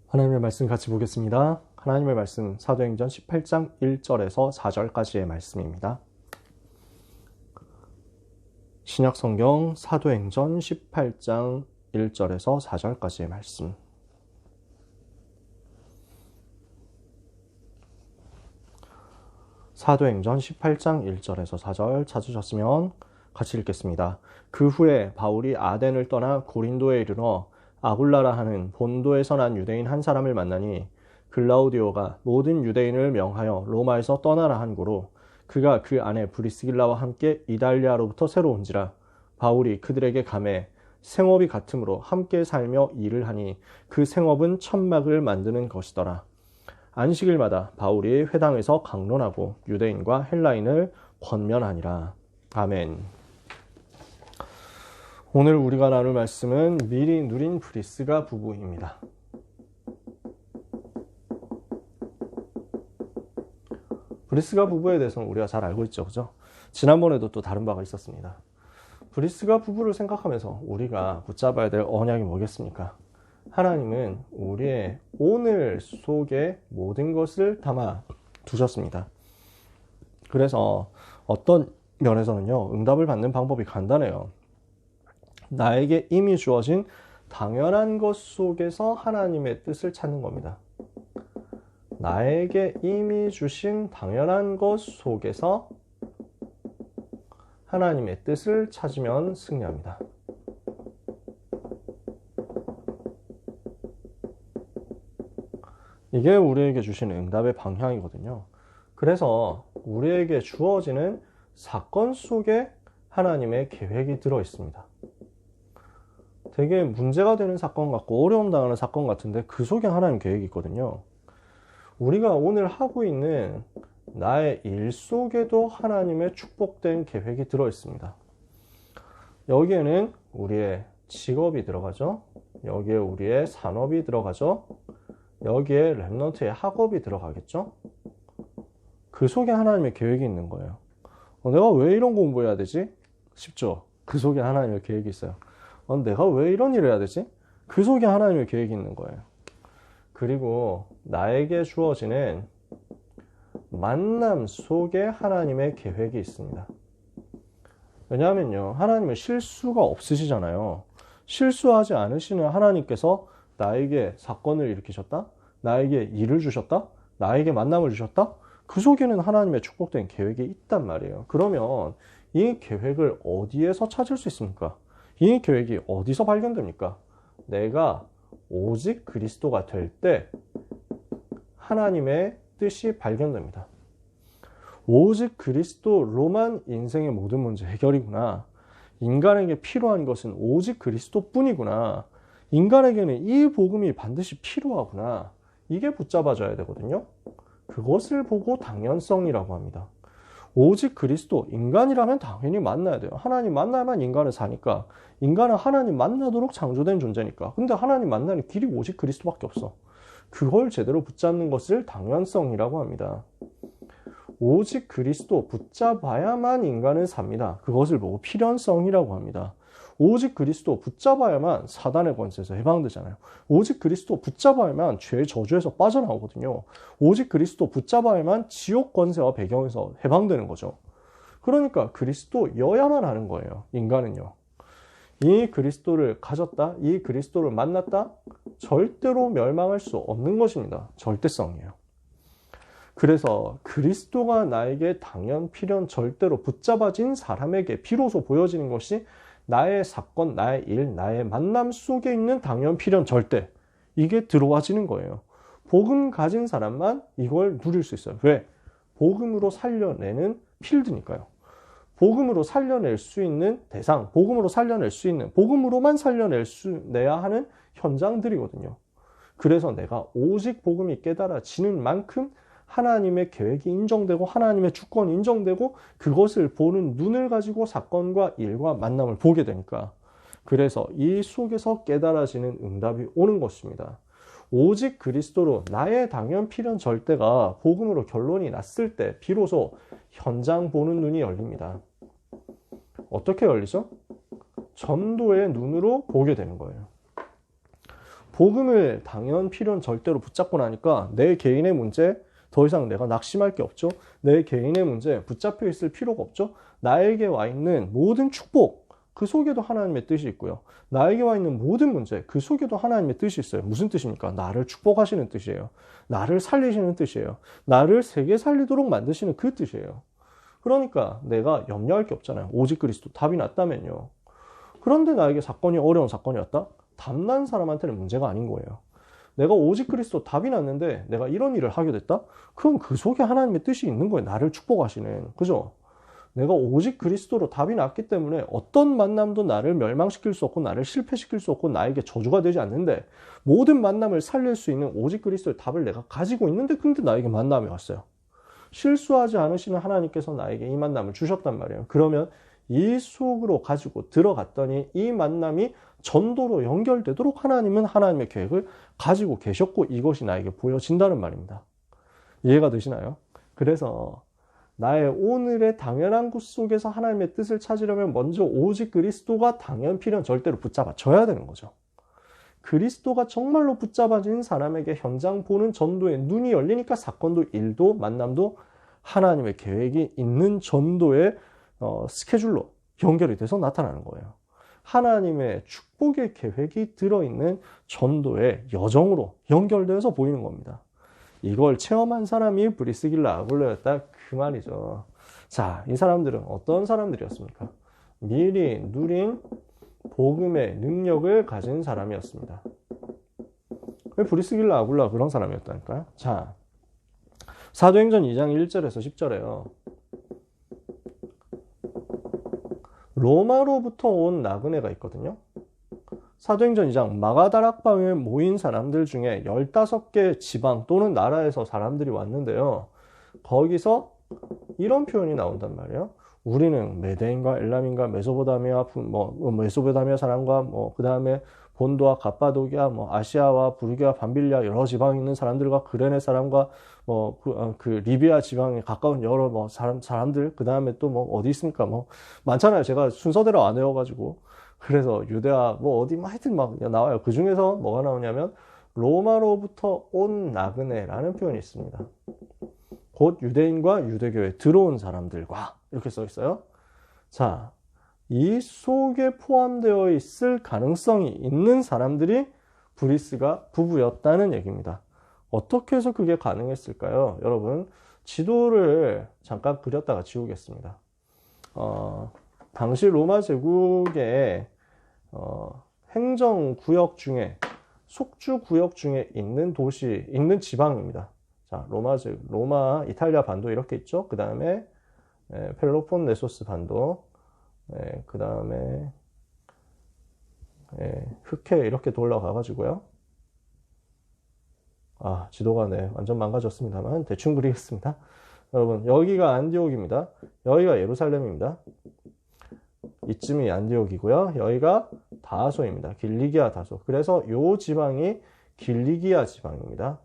하나님의 말씀 같이 보겠습니다. 하나님의 말씀 사도행전 18장 1절에서 4절까지의 말씀입니다. 신약성경 사도행전 18장 1절에서 4절까지의 말씀. 사도행전 18장 1절에서 4절 찾으셨으면 같이 읽겠습니다. 그 후에 바울이 아덴을 떠나 고린도에 이르러 아굴라라 하는 본도에서 난 유대인 한 사람을 만나니 글라우디오가 모든 유대인을 명하여 로마에서 떠나라 한 고로 그가 그 아내 브리스길라와 함께 이달리아로부터 새로 온지라. 바울이 그들에게 가매 생업이 같으므로 함께 살며 일을 하니 그 생업은 천막을 만드는 것이더라. 안식일마다 바울이 회당에서 강론하고 유대인과 헬라인을 권면하니라. 아멘. 오늘 우리가 나눌 말씀은 미리 누린 브리스가 부부입니다. 브리스가 부부에 대해서는 우리가 잘 알고 있죠, 그죠? 지난번에도 또 다른 바가 있었습니다. 브리스가 부부를 생각하면서 우리가 붙잡아야 될 언약이 뭐겠습니까? 하나님은 우리의 오늘 속에 모든 것을 담아 두셨습니다. 그래서 어떤 면에서는요, 응답을 받는 방법이 간단해요. 나에게 이미 주어진 당연한 것 속에서 하나님의 뜻을 찾는 겁니다. 나에게 이미 주신 당연한 것 속에서 하나님의 뜻을 찾으면 승리합니다. 이게 우리에게 주신 응답의 방향이거든요. 그래서 우리에게 주어지는 사건 속에 하나님의 계획이 들어 있습니다. 되게 문제가 되는 사건 같고 어려움 당하는 사건 같은데 그 속에 하나님 계획이 있거든요. 우리가 오늘 하고 있는 나의 일 속에도 하나님의 축복된 계획이 들어 있습니다. 여기에는 우리의 직업이 들어가죠. 여기에 우리의 산업이 들어가죠. 여기에 랩넌트의 학업이 들어가겠죠. 그 속에 하나님의 계획이 있는 거예요. 내가 왜 이런 공부해야 되지? 싶죠. 그 속에 하나님의 계획이 있어요. 내가 왜 이런 일을 해야 되지? 그 속에 하나님의 계획이 있는 거예요. 그리고 나에게 주어지는 만남 속에 하나님의 계획이 있습니다. 왜냐하면요, 하나님은 실수가 없으시잖아요. 실수하지 않으시는 하나님께서 나에게 사건을 일으키셨다? 나에게 일을 주셨다? 나에게 만남을 주셨다? 그 속에는 하나님의 축복된 계획이 있단 말이에요. 그러면 이 계획을 어디에서 찾을 수 있습니까? 이 계획이 어디서 발견됩니까? 내가 오직 그리스도가 될 때 하나님의 뜻이 발견됩니다. 오직 그리스도로만 인생의 모든 문제 해결이구나. 인간에게 필요한 것은 오직 그리스도뿐이구나. 인간에게는 이 복음이 반드시 필요하구나. 이게 붙잡아져야 되거든요. 그것을 보고 당연성이라고 합니다. 오직 그리스도, 인간이라면 당연히 만나야 돼요. 하나님 만나야만 인간은 사니까. 인간은 하나님 만나도록 창조된 존재니까. 근데 하나님 만나는 길이 오직 그리스도밖에 없어. 그걸 제대로 붙잡는 것을 당연성이라고 합니다. 오직 그리스도 붙잡아야만 인간은 삽니다. 그것을 보고 필연성이라고 합니다. 오직 그리스도 붙잡아야만 사단의 권세에서 해방되잖아요. 오직 그리스도 붙잡아야만 죄의 저주에서 빠져나오거든요. 오직 그리스도 붙잡아야만 지옥 권세와 배경에서 해방되는 거죠. 그러니까 그리스도여야만 하는 거예요. 인간은요. 이 그리스도를 가졌다, 이 그리스도를 만났다, 절대로 멸망할 수 없는 것입니다. 절대성이에요. 그래서 그리스도가 나에게 당연, 필연, 절대로 붙잡아진 사람에게 비로소 보여지는 것이 나의 사건, 나의 일, 나의 만남 속에 있는 당연, 필연, 절대. 이게 들어와지는 거예요. 복음 가진 사람만 이걸 누릴 수 있어요. 왜? 복음으로 살려내는 필드니까요. 복음으로 살려낼 수 있는 대상, 복음으로 살려낼 수 있는, 복음으로만 살려내야 하는 현장들이거든요. 그래서 내가 오직 복음이 깨달아지는 만큼 하나님의 계획이 인정되고 하나님의 주권이 인정되고 그것을 보는 눈을 가지고 사건과 일과 만남을 보게 되니까 그래서 이 속에서 깨달아지는 응답이 오는 것입니다. 오직 그리스도로 나의 당연 필연 절대가 복음으로 결론이 났을 때 비로소 현장 보는 눈이 열립니다. 어떻게 열리죠? 전도의 눈으로 보게 되는 거예요. 복음을 당연 필연 절대로 붙잡고 나니까 내 개인의 문제 더 이상 내가 낙심할 게 없죠. 내 개인의 문제 붙잡혀 있을 필요가 없죠. 나에게 와 있는 모든 축복 그 속에도 하나님의 뜻이 있고요. 나에게 와 있는 모든 문제 그 속에도 하나님의 뜻이 있어요. 무슨 뜻입니까? 나를 축복하시는 뜻이에요. 나를 살리시는 뜻이에요. 나를 세계 살리도록 만드시는 그 뜻이에요. 그러니까 내가 염려할 게 없잖아요. 오직 그리스도 답이 났다면요. 그런데 나에게 사건이 어려운 사건이 왔다? 답난 사람한테는 문제가 아닌 거예요. 내가 오직 그리스도 답이 났는데 내가 이런 일을 하게 됐다? 그럼 그 속에 하나님의 뜻이 있는 거예요. 나를 축복하시는. 그죠? 내가 오직 그리스도로 답이 났기 때문에 어떤 만남도 나를 멸망시킬 수 없고 나를 실패시킬 수 없고 나에게 저주가 되지 않는데 모든 만남을 살릴 수 있는 오직 그리스도의 답을 내가 가지고 있는데 근데 나에게 만남이 왔어요. 실수하지 않으시는 하나님께서 나에게 이 만남을 주셨단 말이에요. 그러면 이 속으로 가지고 들어갔더니 이 만남이 전도로 연결되도록 하나님은 하나님의 계획을 가지고 계셨고 이것이 나에게 보여진다는 말입니다. 이해가 되시나요? 그래서 나의 오늘의 당연한 곳 속에서 하나님의 뜻을 찾으려면 먼저 오직 그리스도가 당연 필연 절대로 붙잡아줘야 되는 거죠. 그리스도가 정말로 붙잡아진 사람에게 현장 보는 전도의 눈이 열리니까 사건도 일도 만남도 하나님의 계획이 있는 전도의 스케줄로 연결이 돼서 나타나는 거예요. 하나님의 축복의 계획이 들어있는 전도의 여정으로 연결되어서 보이는 겁니다. 이걸 체험한 사람이 브리스길라 아굴라였다 그 말이죠. 자, 이 사람들은 어떤 사람들이었습니까? 미리 누린 복음의 능력을 가진 사람이었습니다. 브리스길라 아굴라 그런 사람이었다니까요. 자, 사도행전 2장 1절에서 10절에요. 로마로부터 온 나그네가 있거든요. 사도행전 2장 마가다락방에 모인 사람들 중에 15개 지방 또는 나라에서 사람들이 왔는데요. 거기서 이런 표현이 나온단 말이에요. 우리는 메대인과 엘람인과 메소포타미아 메소포타미아 사람과 그 다음에 본도와 갑바도기아 아시아와 부르기아 밤빌리아 여러 지방에 있는 사람들과 그레네 사람과 그 리비아 지방에 가까운 여러 사람들 그 다음에 또 어디 있습니까? 많잖아요. 제가 순서대로 안 외워가지고 그래서 유대아 어디 하여튼 나와요. 그 중에서 뭐가 나오냐면 로마로부터 온 나그네라는 표현이 있습니다. 곧 유대인과 유대교에 들어온 사람들과 이렇게 써 있어요. 자, 이 속에 포함되어 있을 가능성이 있는 사람들이 브리스가 부부였다는 얘기입니다. 어떻게 해서 그게 가능했을까요? 여러분, 지도를 잠깐 그렸다가 지우겠습니다. 당시 로마 제국의 행정구역 중에 속주구역 중에 있는 도시, 있는 지방입니다. 자, 로마, 이탈리아 반도 이렇게 있죠. 그 다음에 펠로폰네소스 반도, 그 다음에 흑해 이렇게 돌아가가지고요. 지도가 완전 망가졌습니다만 대충 그리겠습니다. 여러분, 여기가 안디옥입니다. 여기가 예루살렘입니다. 이쯤이 안디옥이고요. 여기가 다소입니다. 길리기아 다소. 그래서 이 지방이 길리기아 지방입니다.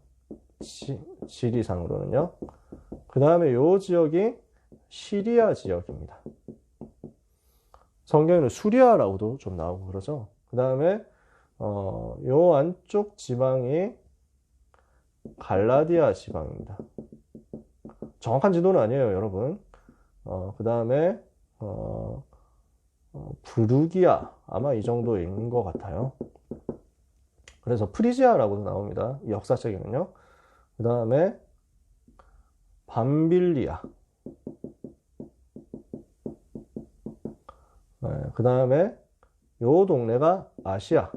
지리상으로는요. 그 다음에 이 지역이 시리아 지역입니다. 성경에는 수리아라고도 좀 나오고 그러죠. 그 다음에 요 안쪽 지방이 갈라디아 지방입니다. 정확한 지도는 아니에요, 여러분. 그 다음에 부르기아 아마 이 정도 있는 것 같아요. 그래서 프리지아라고도 나옵니다. 이 역사책에는요. 그 다음에 밤빌리아. 그 다음에 요 동네가 아시아.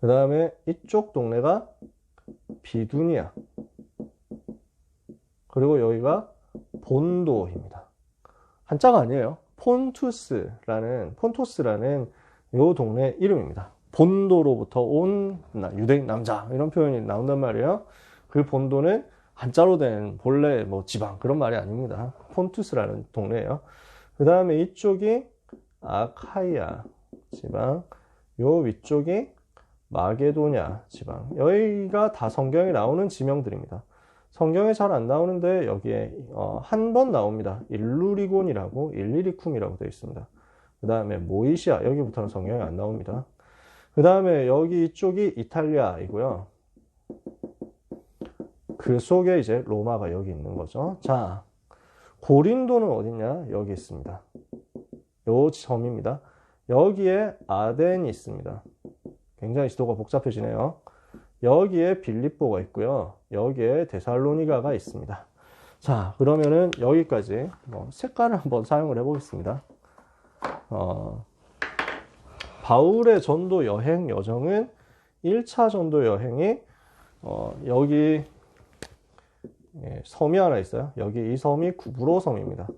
그 다음에 이쪽 동네가 비두니아. 그리고 여기가 본도입니다. 한자가 아니에요. 폰토스라는 요 동네 이름입니다. 본도로부터 온 유대인 남자 이런 표현이 나온단 말이에요. 그 본도는 한자로 된 본래 지방 그런 말이 아닙니다. 폰투스라는 동네예요. 그 다음에 이쪽이 아카이아 지방, 요 위쪽이 마게도냐 지방. 여기가 다 성경에 나오는 지명들입니다. 성경에 잘 안 나오는데 여기에 한 번 나옵니다. 일루리곤이라고 일리리쿰이라고 되어 있습니다. 그 다음에 모이시아 여기부터는 성경에 안 나옵니다. 그 다음에 여기 이쪽이 이탈리아이고요. 그 속에 이제 로마가 여기 있는 거죠. 자, 고린도는 어딨냐? 여기 있습니다. 요 섬입니다. 여기에 아덴이 있습니다. 굉장히 지도가 복잡해지네요. 여기에 빌립보가 있고요. 여기에 데살로니가가 있습니다. 자, 그러면은 여기까지 색깔을 한번 사용을 해보겠습니다. 바울의 전도 여행 여정은 1차 전도 여행이 여기 섬이 하나 있어요. 여기 이 섬이 구브로 섬입니다.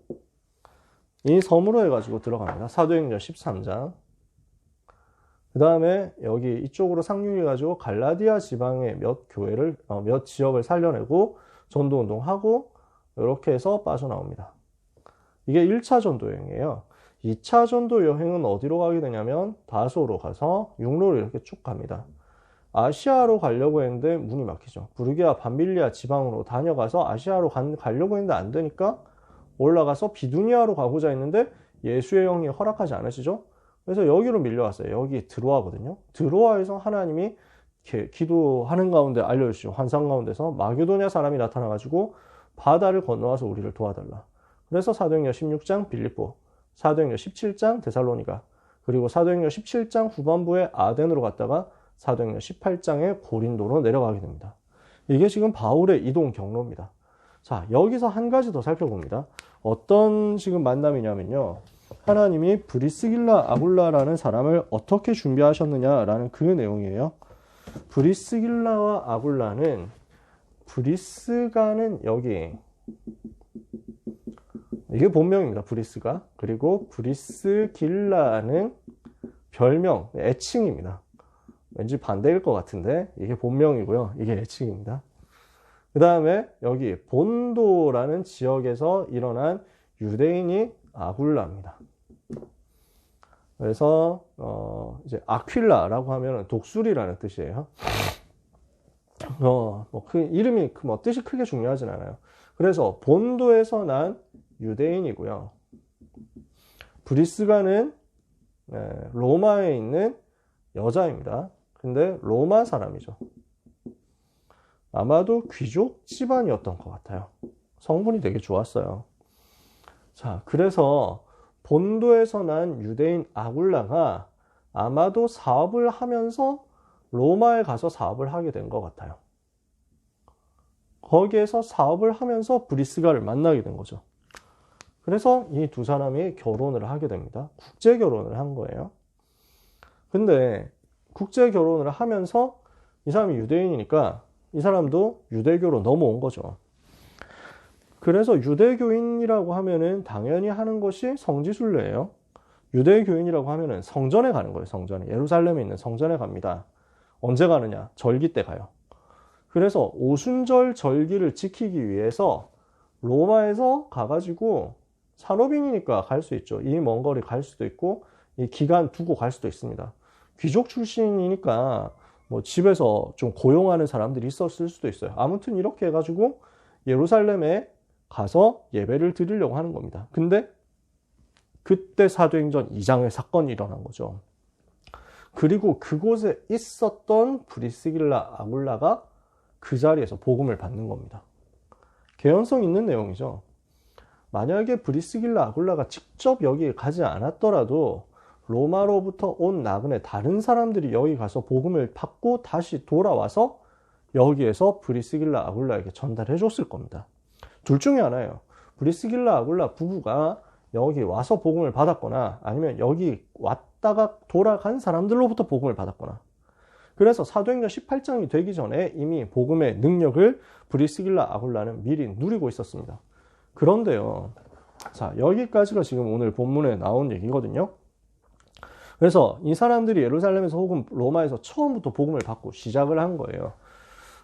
이 섬으로 해가지고 들어갑니다. 사도행전 13장. 그 다음에 여기 이쪽으로 상륙해가지고 갈라디아 지방의 몇 교회를, 몇 지역을 살려내고 전도운동하고 이렇게 해서 빠져나옵니다. 이게 1차 전도 여행이에요. 2차 전도 여행은 어디로 가게 되냐면 다소로 가서 육로를 이렇게 쭉 갑니다. 아시아로 가려고 했는데 문이 막히죠. 부르기아 밤빌리아 지방으로 다녀가서 아시아로 가려고 했는데 안 되니까 올라가서 비두니아로 가고자 했는데 예수의 영이 허락하지 않으시죠. 그래서 여기로 밀려왔어요. 여기 드로아거든요. 드로아에서 하나님이 기도하는 가운데 알려주시죠. 환상 가운데서 마게도냐 사람이 나타나가지고 바다를 건너와서 우리를 도와달라. 그래서 사도행전 16장 빌립보, 사도행전 17장 데살로니가, 그리고 사도행전 17장 후반부에 아덴으로 갔다가 사도행전 18장에 고린도로 내려가게 됩니다. 이게 지금 바울의 이동 경로입니다. 자, 여기서 한 가지 더 살펴봅니다. 어떤 지금 만남이냐면요. 하나님이 브리스길라 아굴라라는 사람을 어떻게 준비하셨느냐라는 그 내용이에요. 브리스길라와 아굴라는, 브리스가는 여기, 이게 본명입니다. 브리스가. 그리고 브리스길라는 별명, 애칭입니다. 왠지 반대일 것 같은데 이게 본명이고요. 이게 애칭입니다. 그 다음에 여기 본도라는 지역에서 일어난 유대인이 아굴라입니다. 그래서 이제 아퀼라라고 하면 독수리라는 뜻이에요. 그 이름이 뜻이 크게 중요하진 않아요. 그래서 본도에서 난 유대인이고요. 브리스가는 로마에 있는 여자입니다. 근데 로마 사람이죠. 아마도 귀족 집안이었던 것 같아요. 성분이 되게 좋았어요. 자, 그래서 본도에서 난 유대인 아굴라가 아마도 사업을 하면서 로마에 가서 사업을 하게 된 것 같아요. 거기에서 사업을 하면서 브리스가를 만나게 된 거죠. 그래서 이 두 사람이 결혼을 하게 됩니다. 국제 결혼을 한 거예요. 근데 국제 결혼을 하면서 이 사람이 유대인이니까 이 사람도 유대교로 넘어온 거죠. 그래서 유대교인이라고 하면은 당연히 하는 것이 성지순례예요. 유대교인이라고 하면은 성전에 가는 거예요. 성전에. 예루살렘에 있는 성전에 갑니다. 언제 가느냐? 절기 때 가요. 그래서 오순절 절기를 지키기 위해서 로마에서 가가지고 산업인이니까 갈 수 있죠. 이 먼 거리 갈 수도 있고 이 기간 두고 갈 수도 있습니다. 귀족 출신이니까 뭐 집에서 좀 고용하는 사람들이 있었을 수도 있어요. 아무튼 이렇게 해가지고 예루살렘에 가서 예배를 드리려고 하는 겁니다. 근데 그때 사도행전 2장의 사건이 일어난 거죠. 그리고 그곳에 있었던 브리스길라 아굴라가 그 자리에서 복음을 받는 겁니다. 개연성 있는 내용이죠. 만약에 브리스길라 아굴라가 직접 여기에 가지 않았더라도 로마로부터 온 나그네 다른 사람들이 여기 가서 복음을 받고 다시 돌아와서 여기에서 브리스길라 아굴라에게 전달해 줬을 겁니다. 둘 중에 하나예요. 브리스길라 아굴라 부부가 여기 와서 복음을 받았거나 아니면 여기 왔다가 돌아간 사람들로부터 복음을 받았거나. 그래서 사도행전 18장이 되기 전에 이미 복음의 능력을 브리스길라 아굴라는 미리 누리고 있었습니다. 그런데요. 자, 여기까지가 지금 오늘 본문에 나온 얘기거든요. 그래서 이 사람들이 예루살렘에서 혹은 로마에서 처음부터 복음을 받고 시작을 한 거예요.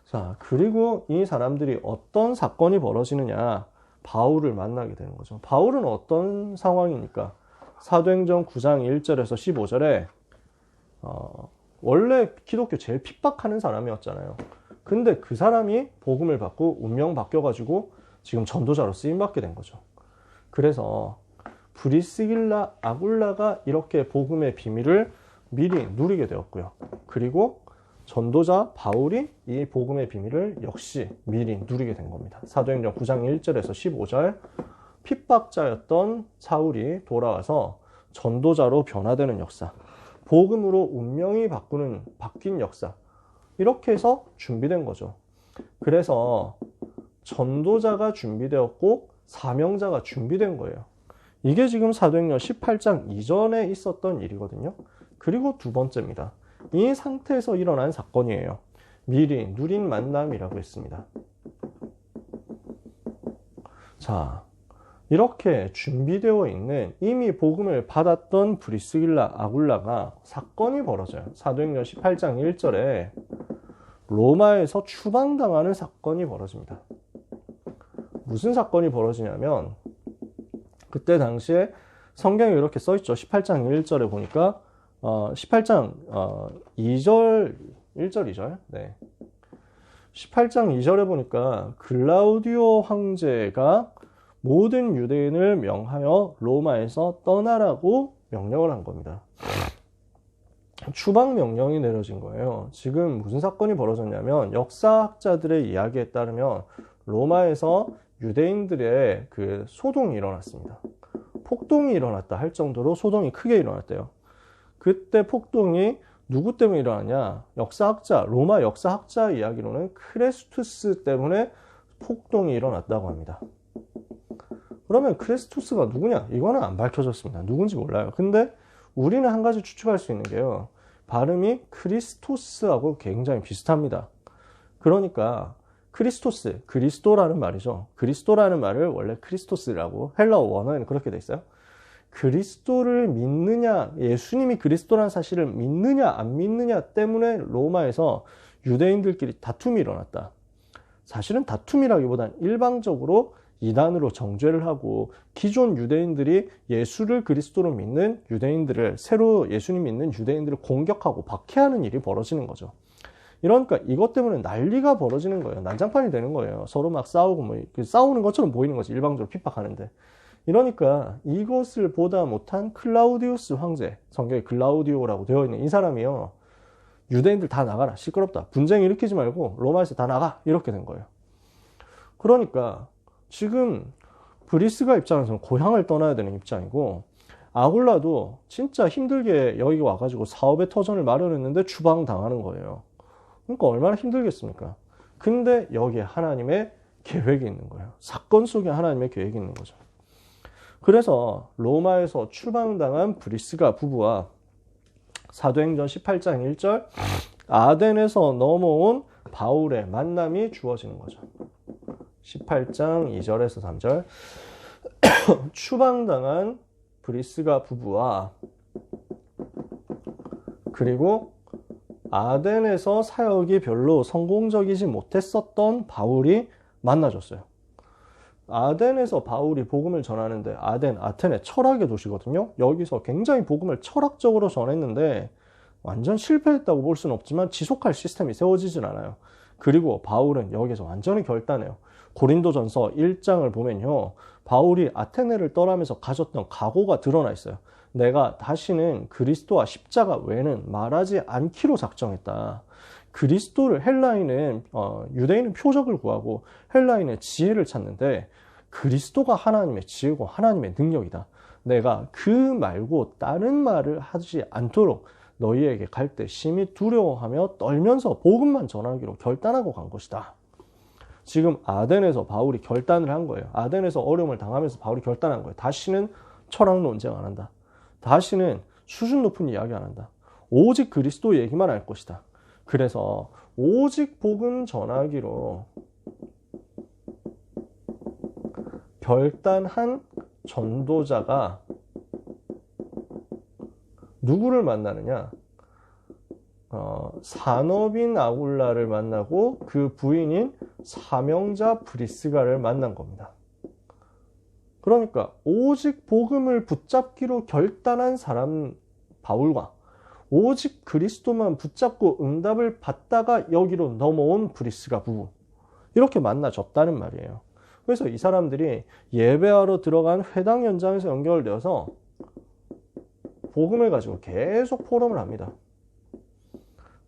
자, 그리고 이 사람들이 어떤 사건이 벌어지느냐, 바울을 만나게 되는 거죠. 바울은 어떤 상황이니까? 사도행전 9장 1절에서 15절에 원래 기독교 제일 핍박하는 사람이었잖아요. 근데 그 사람이 복음을 받고 운명 바뀌어가지고 지금 전도자로 쓰임받게 된 거죠. 그래서 브리스길라 아굴라가 이렇게 복음의 비밀을 미리 누리게 되었고요. 그리고 전도자 바울이 이 복음의 비밀을 역시 미리 누리게 된 겁니다. 사도행전 9장 1절에서 15절 핍박자였던 사울이 돌아와서 전도자로 변화되는 역사, 복음으로 운명이 바뀐 역사, 이렇게 해서 준비된 거죠. 그래서 전도자가 준비되었고 사명자가 준비된 거예요. 이게 지금 사도행전 18장 이전에 있었던 일이거든요. 그리고 두 번째입니다. 이 상태에서 일어난 사건이에요. 미리 누린 만남이라고 했습니다. 자, 이렇게 준비되어 있는 이미 복음을 받았던 브리스길라, 아굴라가 사건이 벌어져요. 사도행전 18장 1절에 로마에서 추방당하는 사건이 벌어집니다. 무슨 사건이 벌어지냐면 그때 당시에 성경에 이렇게 써있죠. 18장 1절에 보니까 18장 2절 1절 2절 네. 18장 2절에 보니까 글라우디오 황제가 모든 유대인을 명하여 로마에서 떠나라고 명령을 한 겁니다. 추방 명령이 내려진 거예요. 지금 무슨 사건이 벌어졌냐면 역사학자들의 이야기에 따르면 로마에서 유대인들의 그 소동이 일어났습니다. 폭동이 일어났다 할 정도로 소동이 크게 일어났대요. 그때 폭동이 누구 때문에 일어났냐? 역사학자, 로마 역사학자 이야기로는 크레스투스 때문에 폭동이 일어났다고 합니다. 그러면 크레스투스가 누구냐? 이거는 안 밝혀졌습니다. 누군지 몰라요. 근데 우리는 한 가지 추측할 수 있는 게요. 발음이 크리스토스하고 굉장히 비슷합니다. 그러니까 크리스토스, 그리스도라는 말이죠. 그리스도라는 말을 원래 크리스토스라고 헬라어 원어에는 그렇게 돼 있어요. 그리스도를 믿느냐, 예수님이 그리스도라는 사실을 믿느냐 안 믿느냐 때문에 로마에서 유대인들끼리 다툼이 일어났다. 사실은 다툼이라기보단 일방적으로 이단으로 정죄를 하고 기존 유대인들이 예수를 그리스도로 믿는 유대인들을, 새로 예수님 믿는 유대인들을 공격하고 박해하는 일이 벌어지는 거죠. 이러니까 이것 때문에 난리가 벌어지는 거예요. 난장판이 되는 거예요. 서로 막 싸우고 싸우는 것처럼 보이는 거지. 일방적으로 핍박하는데. 이러니까 이것을 보다 못한 클라우디우스 황제, 성경에 글라우디오라고 되어 있는 이 사람이요. 유대인들 다 나가라. 시끄럽다. 분쟁 일으키지 말고 로마에서 다 나가. 이렇게 된 거예요. 그러니까 지금 브리스가 입장에서는 고향을 떠나야 되는 입장이고 아굴라도 진짜 힘들게 여기 와가지고 사업의 터전을 마련했는데 추방당하는 거예요. 그러니까 얼마나 힘들겠습니까? 근데 여기에 하나님의 계획이 있는 거예요. 사건 속에 하나님의 계획이 있는 거죠. 그래서 로마에서 추방당한 브리스가 부부와 사도행전 18장 1절 아덴에서 넘어온 바울의 만남이 주어지는 거죠. 18장 2절에서 3절 추방당한 브리스가 부부와 그리고 아덴에서 사역이 별로 성공적이지 못했었던 바울이 만나줬어요. 아덴에서 바울이 복음을 전하는데 아테네 철학의 도시거든요. 여기서 굉장히 복음을 철학적으로 전했는데 완전 실패했다고 볼 수는 없지만 지속할 시스템이 세워지진 않아요. 그리고 바울은 여기서 완전히 결단해요. 고린도전서 1장을 보면요. 바울이 아테네를 떠나면서 가졌던 각오가 드러나 있어요. 내가 다시는 그리스도와 십자가 외에는 말하지 않기로 작정했다. 그리스도를 헬라인은 유대인은 표적을 구하고 헬라인은 지혜를 찾는데 그리스도가 하나님의 지혜고 하나님의 능력이다. 내가 그 말고 다른 말을 하지 않도록 너희에게 갈 때 심히 두려워하며 떨면서 복음만 전하기로 결단하고 간 것이다. 지금 아덴에서 바울이 결단을 한 거예요. 아덴에서 어려움을 당하면서 바울이 결단한 거예요. 다시는 철학 논쟁 안 한다. 다시는 수준 높은 이야기 안 한다. 오직 그리스도 얘기만 할 것이다. 그래서 오직 복음 전하기로 결단한 전도자가 누구를 만나느냐? 산업인 아굴라를 만나고 그 부인인 사명자 브리스가를 만난 겁니다. 그러니까 오직 복음을 붙잡기로 결단한 사람 바울과 오직 그리스도만 붙잡고 응답을 받다가 여기로 넘어온 브리스가 부부, 이렇게 만나줬다는 말이에요. 그래서 이 사람들이 예배하러 들어간 회당 현장에서 연결되어서 복음을 가지고 계속 포럼을 합니다.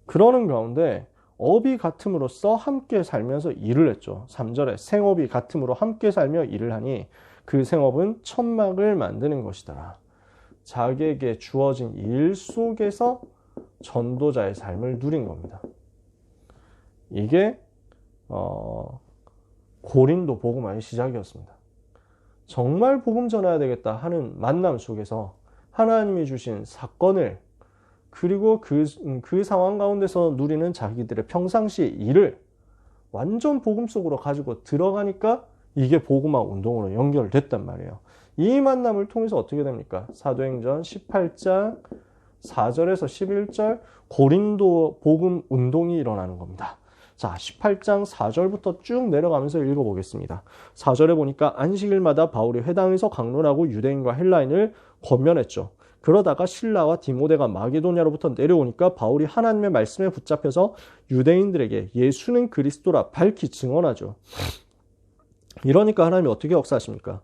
그러는 가운데 업이 같음으로써 함께 살면서 일을 했죠. 3절에 생업이 같음으로 함께 살며 일을 하니 그 생업은 천막을 만드는 것이더라. 자기에게 주어진 일 속에서 전도자의 삶을 누린 겁니다. 이게 고린도 복음화의 시작이었습니다. 정말 복음 전해야 되겠다 하는 만남 속에서 하나님이 주신 사건을 그리고 그 상황 가운데서 누리는 자기들의 평상시 일을 완전 복음 속으로 가지고 들어가니까 이게 복음화 운동으로 연결됐단 말이에요. 이 만남을 통해서 어떻게 됩니까? 사도행전 18장 4절에서 11절 고린도 복음 운동이 일어나는 겁니다. 자, 18장 4절부터 쭉 내려가면서 읽어보겠습니다. 4절에 보니까 안식일마다 바울이 회당에서 강론하고 유대인과 헬라인을 권면했죠. 그러다가 실라와 디모데가 마게도냐로부터 내려오니까 바울이 하나님의 말씀에 붙잡혀서 유대인들에게 예수는 그리스도라 밝히 증언하죠. 이러니까 하나님이 어떻게 역사하십니까?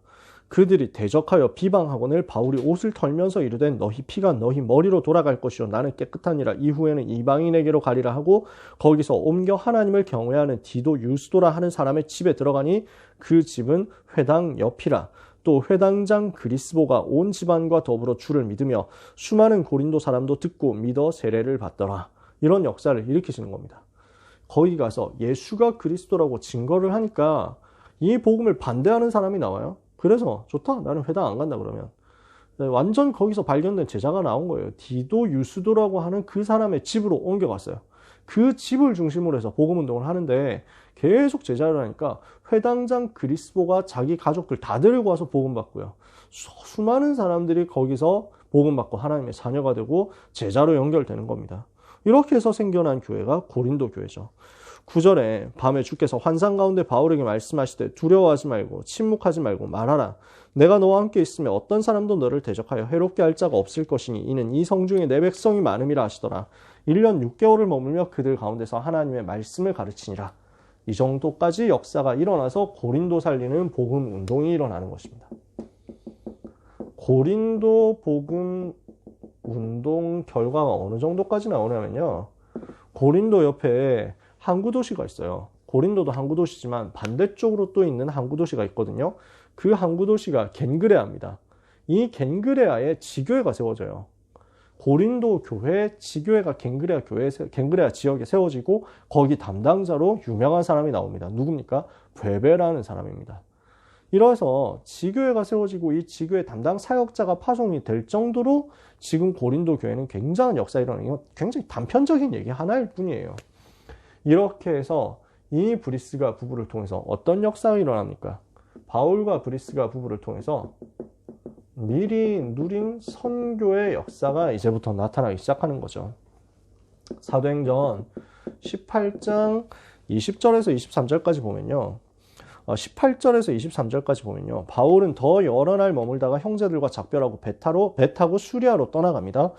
그들이 대적하여 비방하거늘 바울이 옷을 털면서 이르되 너희 피가 너희 머리로 돌아갈 것이요 나는 깨끗하니라. 이후에는 이방인에게로 가리라 하고 거기서 옮겨 하나님을 경외하는 디도 유스도라 하는 사람의 집에 들어가니 그 집은 회당 옆이라. 또 회당장 그리스보가 온 집안과 더불어 주를 믿으며 수많은 고린도 사람도 듣고 믿어 세례를 받더라. 이런 역사를 일으키시는 겁니다. 거기 가서 예수가 그리스도라고 증거를 하니까 이 복음을 반대하는 사람이 나와요. 그래서 좋다, 나는 회당 안 간다 그러면 완전 거기서 발견된 제자가 나온 거예요. 디도 유스도라고 하는 그 사람의 집으로 옮겨갔어요. 그 집을 중심으로 해서 복음 운동을 하는데 계속 제자를 하니까 회당장 그리스보가 자기 가족들 다 데리고 와서 복음 받고요. 수많은 사람들이 거기서 복음 받고 하나님의 자녀가 되고 제자로 연결되는 겁니다. 이렇게 해서 생겨난 교회가 고린도 교회죠. 9절에 밤에 주께서 환상 가운데 바울에게 말씀하시되 두려워하지 말고 침묵하지 말고 말하라. 내가 너와 함께 있으며 어떤 사람도 너를 대적하여 해롭게 할 자가 없을 것이니 이는 이 성중에 내 백성이 많음이라 하시더라. 1년 6개월을 머물며 그들 가운데서 하나님의 말씀을 가르치니라. 이 정도까지 역사가 일어나서 고린도 살리는 복음 운동이 일어나는 것입니다. 고린도 복음 운동 결과가 어느 정도까지 나오냐면요. 고린도 옆에 항구 도시가 있어요. 고린도도 항구 도시지만 반대쪽으로 또 있는 항구 도시가 있거든요. 그 항구 도시가 겐그레아입니다. 이 겐그레아에 지교회가 세워져요. 고린도 교회 지교회가 겐그레아 지역에 세워지고 거기 담당자로 유명한 사람이 나옵니다. 누굽니까? 베베라는 사람입니다. 이래서 지교회가 세워지고 이 지교회 담당 사역자가 파송이 될 정도로 지금 고린도 교회는 굉장한 역사가 일어나는 건 굉장히 단편적인 얘기 하나일 뿐이에요. 이렇게 해서 이 브리스가 부부를 통해서 어떤 역사가 일어납니까? 바울과 브리스가 부부를 통해서 미리 누린 선교의 역사가 이제부터 나타나기 시작하는 거죠. 사도행전 18장 20절에서 23절까지 보면요. 18절에서 23절까지 보면요. 바울은 더 여러 날 머물다가 형제들과 작별하고 배 타고 수리아로 떠나갑니다.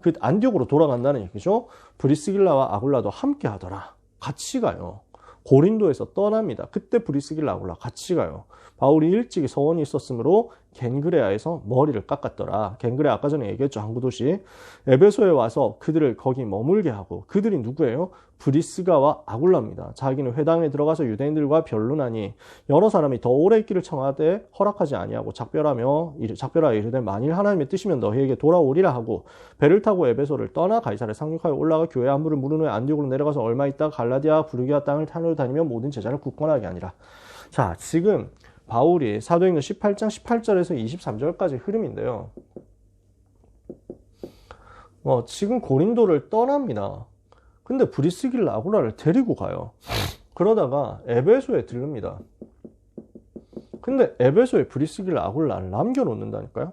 그 안디옥으로 돌아간다는 얘기죠. 브리스길라와 아굴라도 함께 하더라. 같이 가요. 고린도에서 떠납니다. 그때 브리스길라 아굴라 같이 가요. 바울이 일찍이 서원이 있었으므로 겐그레아에서 머리를 깎았더라. 겐그레아 아까 전에 얘기했죠. 항구도시. 에베소에 와서 그들을 거기 머물게 하고 그들이 누구예요? 브리스가와 아굴라입니다. 자기는 회당에 들어가서 유대인들과 변론하니 여러 사람이 더 오래 있기를 청하되 허락하지 아니하고 작별하여 이르되 만일 하나님의 뜻이면 너희에게 돌아오리라 하고 배를 타고 에베소를 떠나 가이사랴에 상륙하여 올라가 교회 안부를 물은 후에 안디옥으로 내려가서 얼마 있다가 갈라디아 부르기아 땅을 타노다니며 모든 제자를 굳건하게 하니라. 자, 지금 바울이 사도행전 18장 18절에서 23절까지 흐름인데요. 지금 고린도를 떠납니다. 근데 브리스길라 아굴라를 데리고 가요. 그러다가 에베소에 들릅니다. 근데 에베소에 브리스길라 아굴라를 남겨놓는다니까요.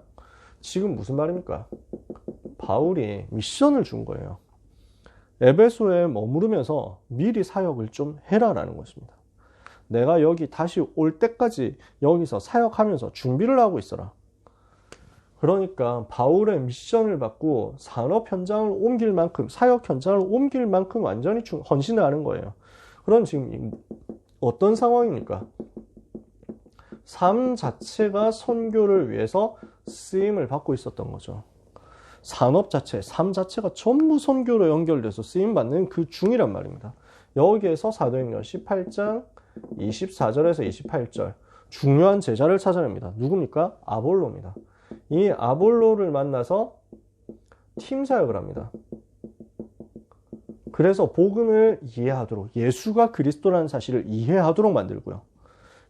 지금 무슨 말입니까? 바울이 미션을 준 거예요. 에베소에 머무르면서 미리 사역을 좀 해라라는 것입니다. 내가 여기 다시 올 때까지 여기서 사역하면서 준비를 하고 있어라. 그러니까 바울의 미션을 받고 산업 현장을 옮길 만큼, 사역 현장을 옮길 만큼 완전히 헌신을 하는 거예요. 그럼 지금 어떤 상황입니까? 삶 자체가 선교를 위해서 쓰임을 받고 있었던 거죠. 산업 자체, 삶 자체가 전부 선교로 연결돼서 쓰임받는 그 중이란 말입니다. 여기에서 사도행전 18장 24절에서 28절 중요한 제자를 찾아냅니다. 누굽니까? 아볼로입니다. 이 아볼로를 만나서 팀 사역을 합니다. 그래서 복음을 이해하도록, 예수가 그리스도라는 사실을 이해하도록 만들고요.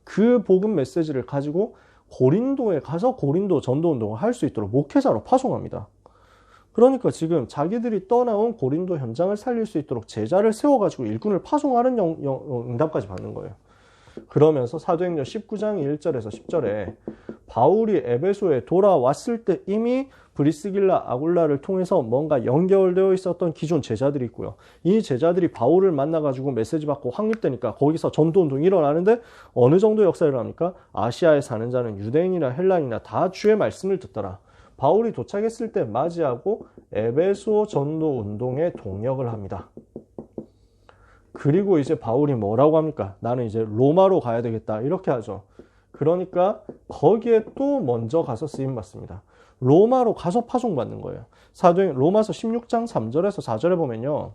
그 복음 메시지를 가지고 고린도에 가서 고린도 전도운동을 할 수 있도록 목회자로 파송합니다. 그러니까 지금 자기들이 떠나온 고린도 현장을 살릴 수 있도록 제자를 세워가지고 일꾼을 파송하는 응답까지 받는 거예요. 그러면서 사도행전 19장 1절에서 10절에 바울이 에베소에 돌아왔을 때 이미 브리스길라 아굴라를 통해서 뭔가 연결되어 있었던 기존 제자들이 있고요. 이 제자들이 바울을 만나가지고 메시지 받고 확립되니까 거기서 전도운동이 일어나는데 어느 정도 역사를 합니까? 아시아에 사는 자는 유대인이나 헬라인이나 다 주의 말씀을 듣더라. 바울이 도착했을 때 맞이하고 에베소 전도운동에 동력을 합니다. 그리고 이제 바울이 뭐라고 합니까? 나는 이제 로마로 가야 되겠다. 이렇게 하죠. 그러니까 거기에 또 먼저 가서 쓰임받습니다. 로마로 가서 파송받는 거예요. 사도행 로마서 16장 3절에서 4절에 보면요.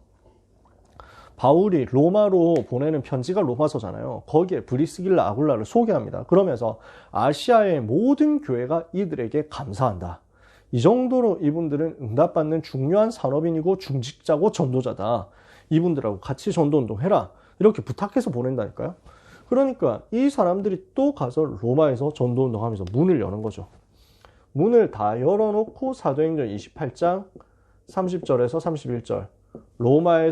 바울이 로마로 보내는 편지가 로마서잖아요. 거기에 브리스길라 아굴라를 소개합니다. 그러면서 아시아의 모든 교회가 이들에게 감사한다. 이 정도로 이분들은 응답받는 중요한 산업인이고 중직자고 전도자다. 이분들하고 같이 전도운동 해라. 이렇게 부탁해서 보낸다니까요. 그러니까 이 사람들이 또 가서 로마에서 전도운동 하면서 문을 여는 거죠. 문을 다 열어놓고 사도행전 28장 30절에서 31절 로마에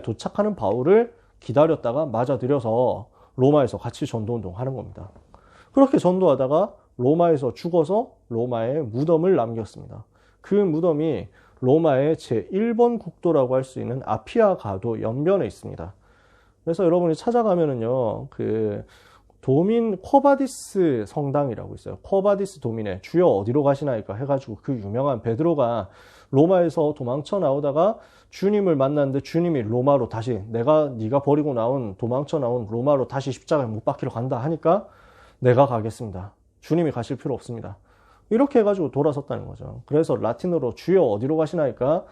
도착하는 바울을 기다렸다가 맞아들여서 로마에서 같이 전도운동 하는 겁니다. 그렇게 전도하다가 로마에서 죽어서 로마에 무덤을 남겼습니다. 그 무덤이 로마의 제1번 국도라고 할 수 있는 아피아 가도 연변에 있습니다. 그래서 여러분이 찾아가면은요, 그 도민 쿼바디스 성당이라고 있어요. 쿼바디스 도민에 주여 어디로 가시나이까 해가지고 그 유명한 베드로가 로마에서 도망쳐 나오다가 주님을 만났는데 주님이 로마로 다시 네가 버리고 도망쳐 나온 로마로 다시 십자가에 못 박히러 간다 하니까 내가 가겠습니다. 주님이 가실 필요 없습니다. 이렇게 해가지고 돌아섰다는 거죠. 그래서 라틴어로 주여 어디로 가시나이까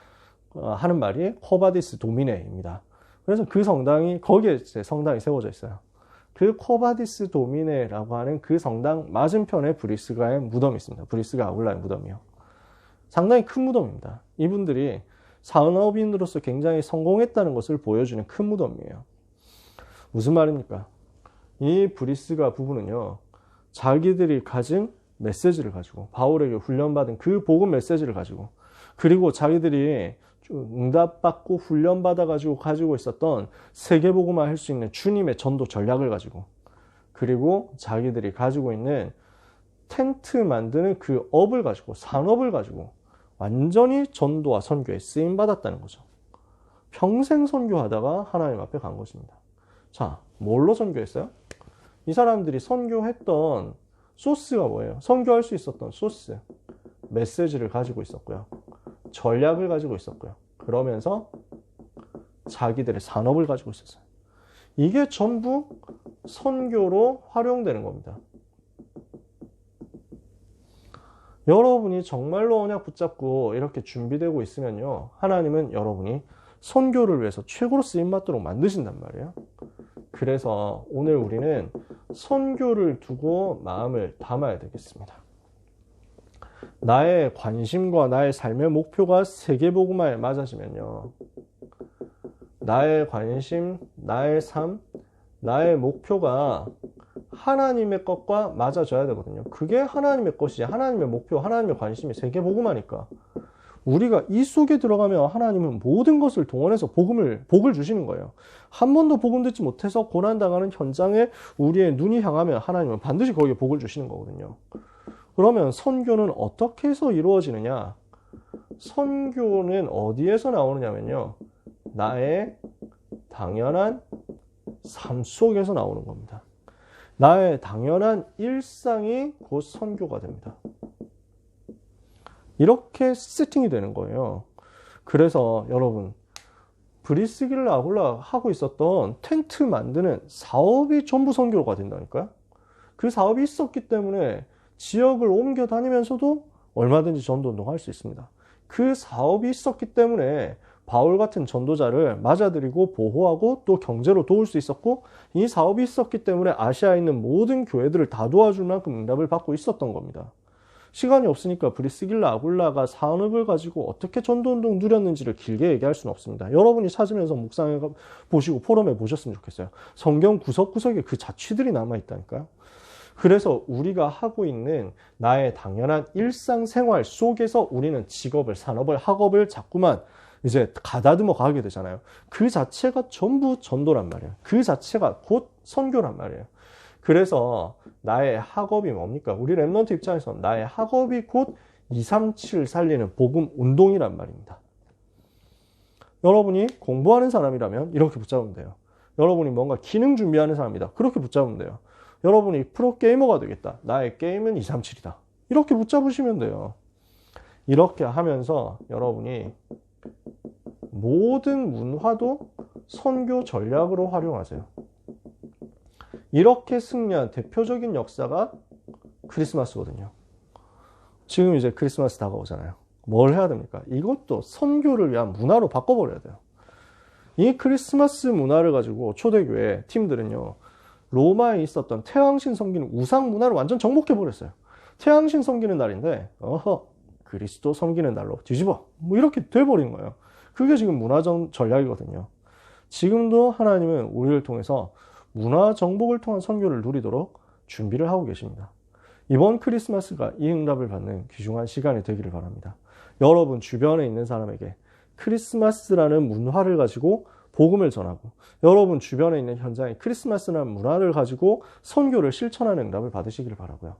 하는 말이 쿼바디스 도미네입니다. 그래서 그 성당이 거기에 성당이 세워져 있어요. 그 쿼바디스 도미네라고 하는 그 성당 맞은편에 브리스가의 무덤이 있습니다. 브리스가 아굴라의 무덤이요. 상당히 큰 무덤입니다. 이분들이 산업인으로서 굉장히 성공했다는 것을 보여주는 큰 무덤이에요. 무슨 말입니까? 이 브리스가 부부는요, 자기들이 가진 메시지를 가지고 바울에게 훈련받은 그 복음 메시지를 가지고 그리고 자기들이 응답받고 훈련받아가지고 가지고 있었던 세계복음화 할 수 있는 주님의 전도 전략을 가지고 그리고 자기들이 가지고 있는 텐트 만드는 그 업을 가지고 산업을 가지고 완전히 전도와 선교에 쓰임받았다는 거죠. 평생 선교하다가 하나님 앞에 간 것입니다. 자, 뭘로 선교했어요? 이 사람들이 선교했던 소스가 뭐예요? 선교할 수 있었던 소스, 메시지를 가지고 있었고요. 전략을 가지고 있었고요. 그러면서 자기들의 산업을 가지고 있었어요. 이게 전부 선교로 활용되는 겁니다. 여러분이 정말로 언약 붙잡고 이렇게 준비되고 있으면요, 하나님은 여러분이 선교를 위해서 최고로 쓰임받도록 만드신단 말이에요. 그래서 오늘 우리는 선교를 두고 마음을 담아야 되겠습니다. 나의 관심과 나의 삶의 목표가 세계복음화에 맞아지면요, 나의 관심, 나의 삶, 나의 목표가 하나님의 것과 맞아져야 되거든요. 그게 하나님의 것이지, 하나님의 목표, 하나님의 관심이 세계복음화니까 우리가 이 속에 들어가면 하나님은 모든 것을 동원해서 복을 주시는 거예요. 한 번도 복음 듣지 못해서 고난당하는 현장에 우리의 눈이 향하면 하나님은 반드시 거기에 복을 주시는 거거든요. 그러면 선교는 어떻게 해서 이루어지느냐? 선교는 어디에서 나오느냐면요, 나의 당연한 삶 속에서 나오는 겁니다. 나의 당연한 일상이 곧 선교가 됩니다. 이렇게 세팅이 되는 거예요. 그래서 여러분, 브리스길라 아굴라 하고 있었던 텐트 만드는 사업이 전부 선교가 된다니까요. 그 사업이 있었기 때문에 지역을 옮겨 다니면서도 얼마든지 전도운동 할 수 있습니다. 그 사업이 있었기 때문에 바울 같은 전도자를 맞아들이고 보호하고 또 경제로 도울 수 있었고, 이 사업이 있었기 때문에 아시아에 있는 모든 교회들을 다 도와줄 만큼 응답을 받고 있었던 겁니다. 시간이 없으니까 브리스길라 아굴라가 산업을 가지고 어떻게 전도운동 누렸는지를 길게 얘기할 수는 없습니다. 여러분이 찾으면서 묵상해 보시고 포럼해 보셨으면 좋겠어요. 성경 구석구석에 그 자취들이 남아있다니까요. 그래서 우리가 하고 있는 나의 당연한 일상생활 속에서 우리는 직업을, 산업을, 학업을 자꾸만 이제 가다듬어 가게 되잖아요. 그 자체가 전부 전도란 말이에요. 그 자체가 곧 선교란 말이에요. 그래서 나의 학업이 뭡니까? 우리 랩런트 입장에서 나의 학업이 곧 237을 살리는 복음 운동이란 말입니다. 여러분이 공부하는 사람이라면 이렇게 붙잡으면 돼요. 여러분이 뭔가 기능 준비하는 사람이다. 그렇게 붙잡으면 돼요. 여러분이 프로게이머가 되겠다. 나의 게임은 237이다. 이렇게 붙잡으시면 돼요. 이렇게 하면서 여러분이 모든 문화도 선교 전략으로 활용하세요. 이렇게 승리한 대표적인 역사가 크리스마스거든요. 지금 이제 크리스마스 다가오잖아요. 뭘 해야 됩니까? 이것도 선교를 위한 문화로 바꿔버려야 돼요. 이 크리스마스 문화를 가지고 초대교회 팀들은요, 로마에 있었던 태양신 섬기는 우상 문화를 완전 정복해버렸어요. 태양신 섬기는 날인데, 그리스도 섬기는 날로 뒤집어. 뭐 이렇게 돼버린 거예요. 그게 지금 문화적 전략이거든요. 지금도 하나님은 우리를 통해서 문화 정복을 통한 선교를 누리도록 준비를 하고 계십니다. 이번 크리스마스가 이 응답을 받는 귀중한 시간이 되기를 바랍니다. 여러분 주변에 있는 사람에게 크리스마스라는 문화를 가지고 복음을 전하고, 여러분 주변에 있는 현장에 크리스마스라는 문화를 가지고 선교를 실천하는 응답을 받으시기를 바라고요.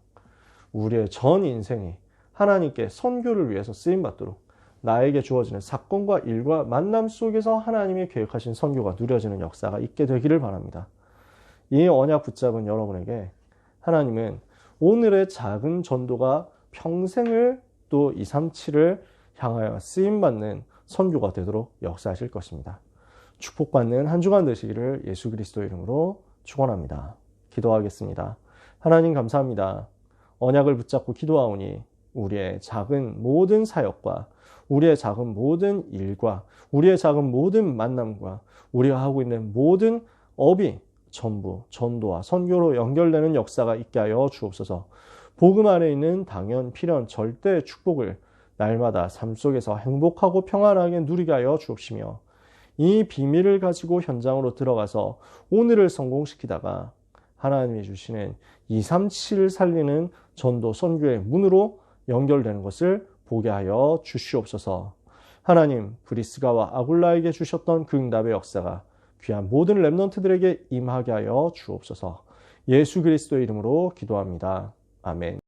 우리의 전 인생이 하나님께 선교를 위해서 쓰임받도록 나에게 주어지는 사건과 일과 만남 속에서 하나님이 계획하신 선교가 누려지는 역사가 있게 되기를 바랍니다. 이 언약 붙잡은 여러분에게 하나님은 오늘의 작은 전도가 평생을 또 237을 향하여 쓰임받는 선교가 되도록 역사하실 것입니다. 축복받는 한 주간 되시기를 예수 그리스도 이름으로 축원합니다. 기도하겠습니다. 하나님 감사합니다. 언약을 붙잡고 기도하오니 우리의 작은 모든 사역과 우리의 작은 모든 일과 우리의 작은 모든 만남과 우리가 하고 있는 모든 업이 전부 전도와 선교로 연결되는 역사가 있게 하여 주옵소서. 복음 안에 있는 당연, 필연, 절대의 축복을 날마다 삶 속에서 행복하고 평안하게 누리게 하여 주옵시며, 이 비밀을 가지고 현장으로 들어가서 오늘을 성공시키다가 하나님이 주시는 237을 살리는 전도 선교의 문으로 연결되는 것을 보게 하여 주시옵소서. 하나님, 브리스가와 아굴라에게 주셨던 그 응답의 역사가 귀한 모든 랩런트들에게 임하게 하여 주옵소서. 예수 그리스도의 이름으로 기도합니다. 아멘.